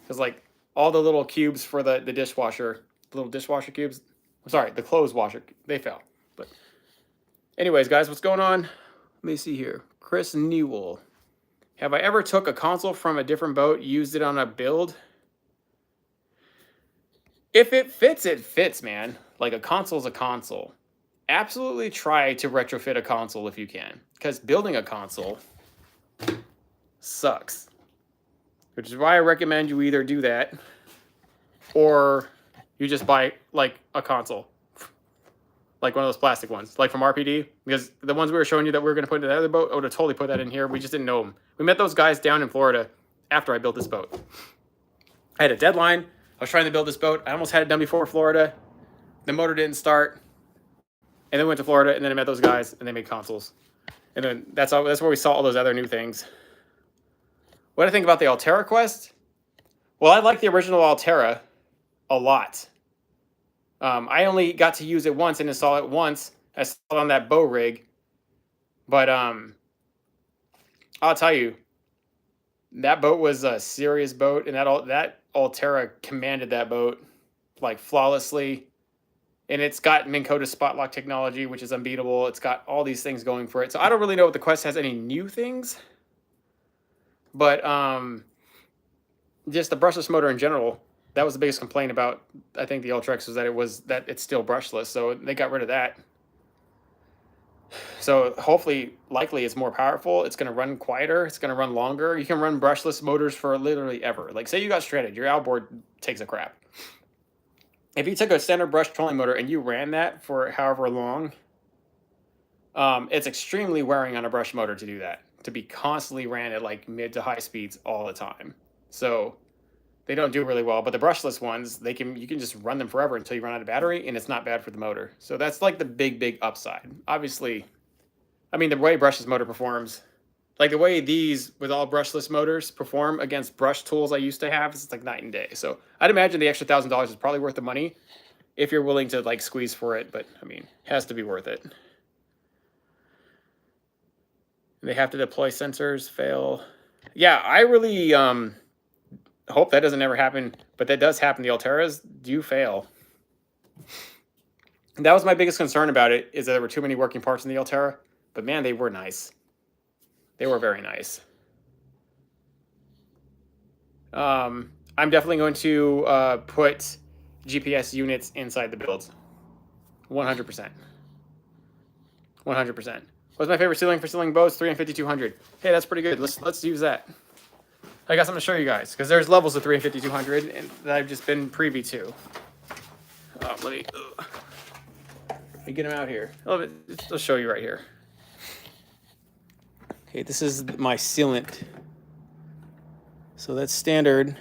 Because like all the little cubes for the dishwasher, the little dishwasher cubes. I'm sorry, the clothes washer, they fell. But anyways, guys, what's going on? Let me see here. Chris Newell. Have I ever took a console from a different boat, used it on a build? If it fits, man. Like a console's a console. Absolutely try to retrofit a console if you can. Because building a console sucks. Which is why I recommend you either do that or you just buy like a console. Like one of those plastic ones, like from RPD. Because the ones we were showing you that we were going to put in the other boat, I would have totally put that in here. We just didn't know them. We met those guys down in Florida after I built this boat. I had a deadline. I was trying to build this boat. I almost had it done before Florida. The motor didn't start. And then went to Florida, and then I met those guys, and they made consoles. And then that's where we saw all those other new things. What do I think about the Altera Quest? Well, I like the original Altera a lot. I only got to use it once and install it once. I saw it on that bow rig. But I'll tell you, that boat was a serious boat, and that Altera commanded that boat like flawlessly. And it's got Minn Kota spot lock technology, which is unbeatable. It's got all these things going for it. So I don't really know if the Quest has any new things. But just the brushless motor in general, that was the biggest complaint about, I think, the Ultrex was that it's still brushless. So they got rid of that. So hopefully, likely it's more powerful. It's going to run quieter. It's going to run longer. You can run brushless motors for literally ever. Like say you got stranded, your outboard takes a crap. If you took a standard brush trolling motor and you ran that for however long, it's extremely wearing on a brush motor to do that. To be constantly ran at like mid to high speeds all the time. So they don't do really well. But the brushless ones, you can just run them forever until you run out of battery, and it's not bad for the motor. So that's like the big upside. Obviously, I mean, the way brushless motor performs, like the way these with all brushless motors perform against brush tools I used to have, it's like night and day. So I'd imagine the extra $1,000 is probably worth the money if you're willing to like squeeze for it. But I mean, it has to be worth it. They have to deploy sensors, fail. Yeah, I really hope that doesn't ever happen, but that does happen. The Alteras do fail. And that was my biggest concern about it, is that there were too many working parts in the Altera. But man, they were nice. They were very nice. I'm definitely going to put GPS units inside the builds. 100%. 100%. What's my favorite ceiling for ceiling bows? 350-200. Hey, that's pretty good. Let's use that. I got something to show you guys, because there's levels of 350-200 and that I've just been privy to. Let me get them out here. I'll show you right here. Okay, this is my sealant. So that's standard,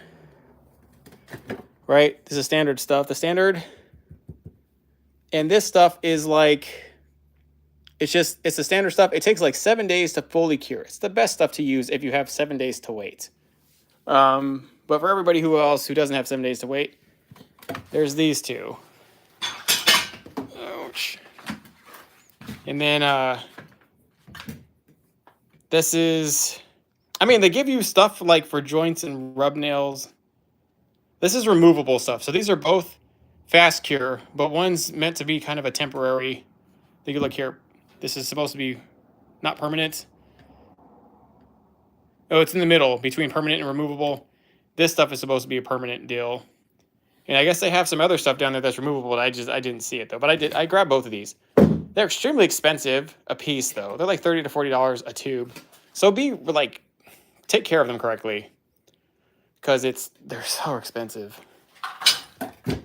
right? This is standard stuff. The standard, and this stuff is like, it's the standard stuff. It takes like 7 days to fully cure. It's the best stuff to use if you have 7 days to wait. But for everybody who doesn't have 7 days to wait, there's these two. Ouch. And then this is, I mean, they give you stuff like for joints and rub nails. This is removable stuff. So these are both fast cure, but one's meant to be kind of a temporary. You can look here. This is supposed to be not permanent. Oh, it's in the middle between permanent and removable. This stuff is supposed to be a permanent deal. And I guess they have some other stuff down there that's removable, but I didn't see it though. But I grabbed both of these. They're extremely expensive a piece though. They're like $30 to $40 a tube. So take care of them correctly, because they're so expensive.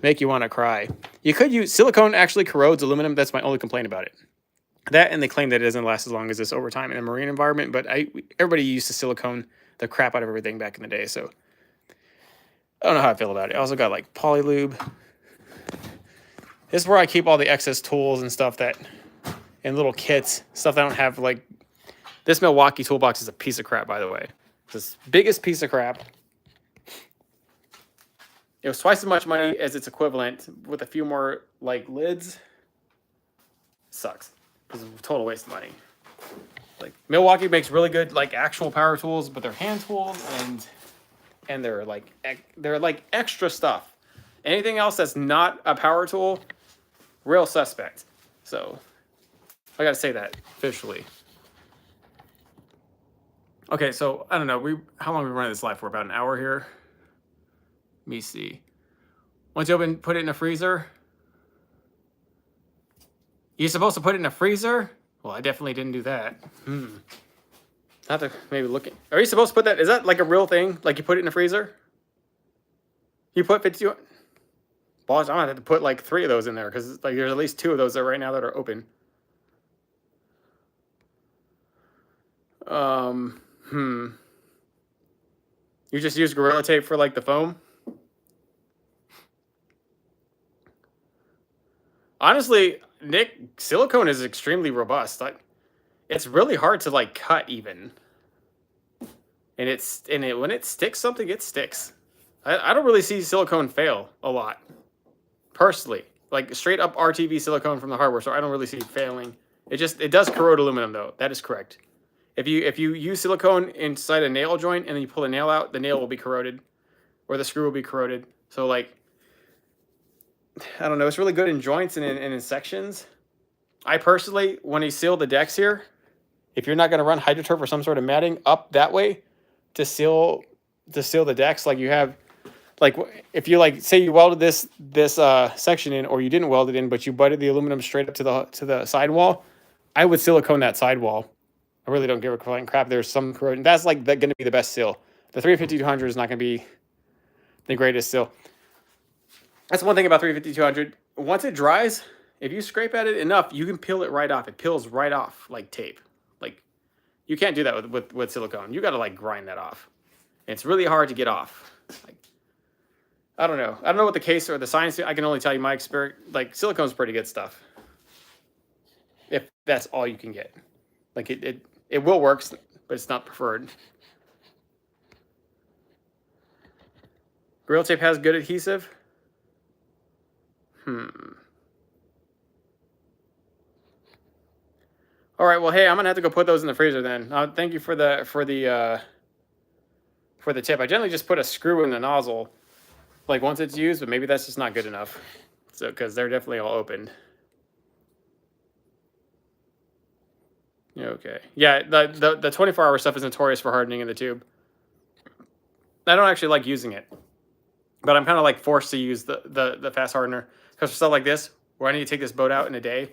Make you want to cry. You could use silicone. Actually corrodes aluminum. That's my only complaint about it. That, and they claim that it doesn't last as long as this over time in a marine environment. But everybody used to silicone the crap out of everything back in the day. So I don't know how I feel about it. I also got like poly lube. This is where I keep all the excess tools and stuff and little kits, stuff that I don't have. Like this Milwaukee toolbox is a piece of crap, by the way. It's the biggest piece of crap. It was twice as much money as its equivalent with a few more like lids. Sucks. It's a total waste of money. Like Milwaukee makes really good like actual power tools, but they're hand tools and they're like extra stuff. Anything else that's not a power tool, real suspect. So I gotta say that officially. Okay, so I don't know. How long are we running this live for? About an hour here. Let me see. Once you put it in a freezer. You're supposed to put it in a freezer? Well, I definitely didn't do that. Have to maybe look at. Are you supposed to put that? Is that like a real thing? Like you put it in a freezer? You put 52. Well, I'm gonna have to put like 3 of those in there because like there's at least 2 of those there right now that are open. You just use Gorilla Tape for like the foam? Honestly, Nick, silicone is extremely robust. It's really hard to like cut even. And when it sticks something, it sticks. I don't really see silicone fail a lot. Personally. Like straight up RTV silicone from the hardware store, I don't really see it failing. It does corrode aluminum though. That is correct. If you use silicone inside a nail joint and then you pull a nail out, the nail will be corroded. Or the screw will be corroded. So like, I don't know, it's really good in joints and in sections. I personally, when you seal the decks here, if you're not going to run HydroTurf or some sort of matting up that way to seal the decks, like you have, like if you like say you welded this section in, or you didn't weld it in, but you butted the aluminum straight up to the sidewall, I would silicone that sidewall. I really don't give a flying crap. There's some corrosion. That's like going to be the best seal. The 350-200 is not going to be the greatest seal. That's one thing about 350-200. Once it dries, if you scrape at it enough, you can peel it right off. It peels right off like tape. Like you can't do that with silicone. You got to like grind that off. And it's really hard to get off. Like I don't know. I don't know what the case or the science. I can only tell you my experience. Like silicone's pretty good stuff. If that's all you can get, like it will work, but it's not preferred. Gorilla Tape has good adhesive. All right. Well, hey, I'm gonna have to go put those in the freezer then. Thank you for the tip. I generally just put a screw in the nozzle, like once it's used, but maybe that's just not good enough. So, because they're definitely all opened. Okay. Yeah, the 24-hour stuff is notorious for hardening in the tube. I don't actually like using it, but I'm kind of like forced to use the fast hardener because for stuff like this, where I need to take this boat out in a day,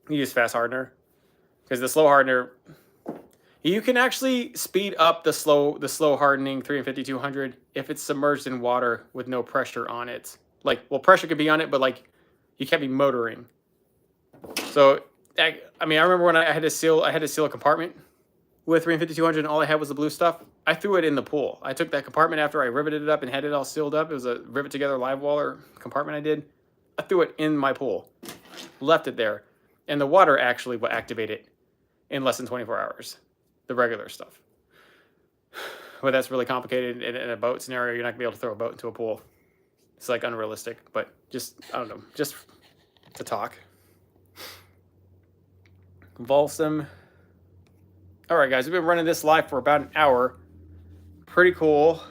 you use fast hardener because the slow hardener, you can actually speed up the slow hardening 350-200 if it's submerged in water with no pressure on it. Like, well, pressure could be on it, but like you can't be motoring. So I mean, I remember when I had to seal a compartment with 350-200 and all I had was the blue stuff. I threw it in the pool. I took that compartment after I riveted it up and had it all sealed up. It was a rivet together live waller compartment I did. I threw it in my pool, left it there, and the water actually will activate it in less than 24 hours. The regular stuff. But that's really complicated in a boat scenario. You're not gonna be able to throw a boat into a pool. It's like unrealistic, but just, I don't know, just to talk. Volsum. All right, guys, we've been running this live for about an hour. Pretty cool.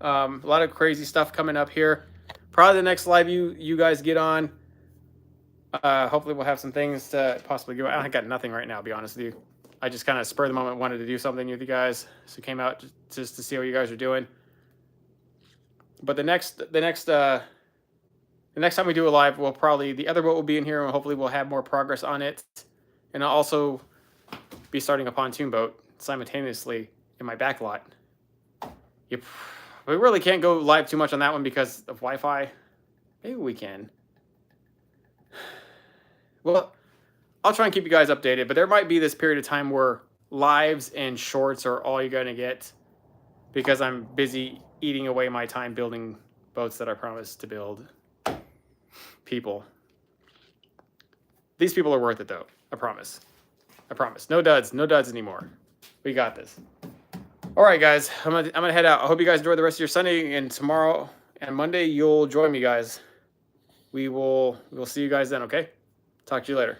A lot of crazy stuff coming up here. Probably the next live you guys get on. Hopefully we'll have some things to possibly give. I got nothing right now, to be honest with you. I just kind of spur of the moment wanted to do something with you guys, so came out just to see what you guys are doing. But the next time we do a live, we'll probably, the other boat will be in here, and hopefully we'll have more progress on it. And I'll also be starting a pontoon boat simultaneously in my back lot. We really can't go live too much on that one because of Wi-Fi. Maybe we can. Well, I'll try and keep you guys updated, but there might be this period of time where lives and shorts are all you're going to get because I'm busy eating away my time building boats that I promised to build. People. These people are worth it, though. I promise. I promise. No duds. No duds anymore. We got this. All right, guys. I'm gonna head out. I hope you guys enjoy the rest of your Sunday, and tomorrow and Monday you'll join me, guys. We'll see you guys then, okay? Talk to you later.